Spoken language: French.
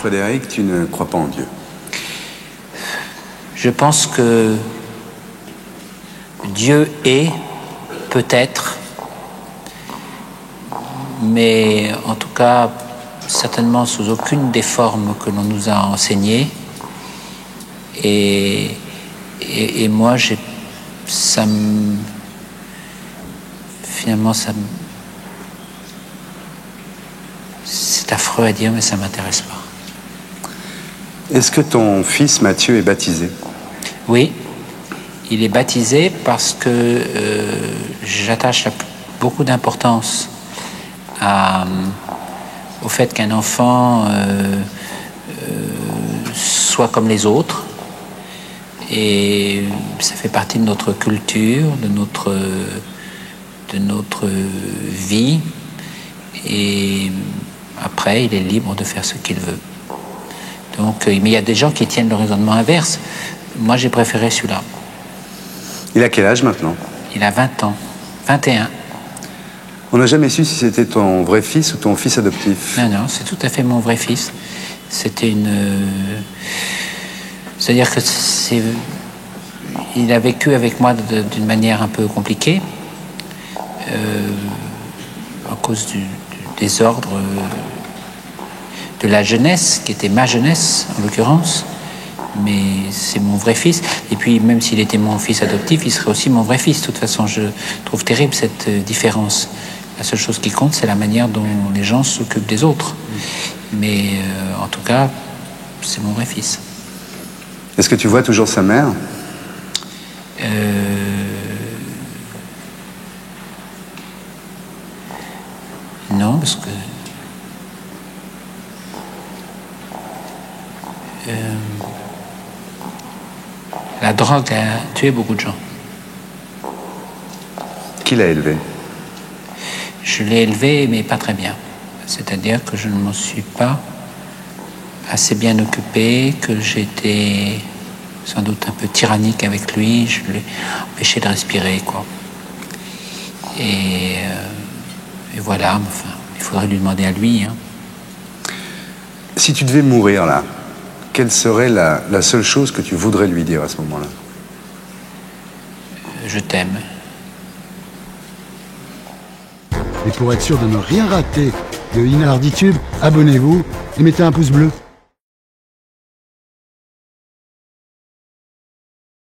Frédéric, tu ne crois pas en Dieu? Je pense que Dieu est, peut-être, mais en tout cas, certainement sous aucune des formes que l'on nous a enseignées. Et moi, finalement, c'est affreux à dire, mais ça ne m'intéresse pas. Est-ce que ton fils Mathieu est baptisé? Oui, il est baptisé parce que j'attache beaucoup d'importance au fait qu'un enfant soit comme les autres. Et ça fait partie de notre culture, de notre vie. Et après, il est libre de faire ce qu'il veut. Donc, mais il y a des gens qui tiennent le raisonnement inverse. Moi, j'ai préféré celui-là. Il a quel âge maintenant? Il a 20 ans. 21. On n'a jamais su si c'était ton vrai fils ou ton fils adoptif. Non, c'est tout à fait mon vrai fils. C'était c'est-à-dire que il a vécu avec moi d'une manière un peu compliquée, à cause du désordre de la jeunesse, qui était ma jeunesse en l'occurrence, mais c'est mon vrai fils. Et puis même s'il était mon fils adoptif, il serait aussi mon vrai fils. De toute façon, je trouve terrible cette différence. La seule chose qui compte, c'est la manière dont les gens s'occupent des autres. Mais en tout cas, c'est mon vrai fils. Est-ce que tu vois toujours sa mère? Non, parce que la drogue a tué beaucoup de gens. Qui l'a élevé? Je l'ai élevé, mais pas très bien. C'est-à-dire que je ne m'en suis pas assez bien occupé, que j'étais sans doute un peu tyrannique avec lui, je l'ai empêché de respirer, quoi. Et voilà, enfin, il faudrait lui demander à lui. Hein. Si tu devais mourir là, quelle serait la seule chose que tu voudrais lui dire à ce moment-là? Je t'aime. Et pour être sûr de ne rien rater de Inarditube, abonnez-vous et mettez un pouce bleu.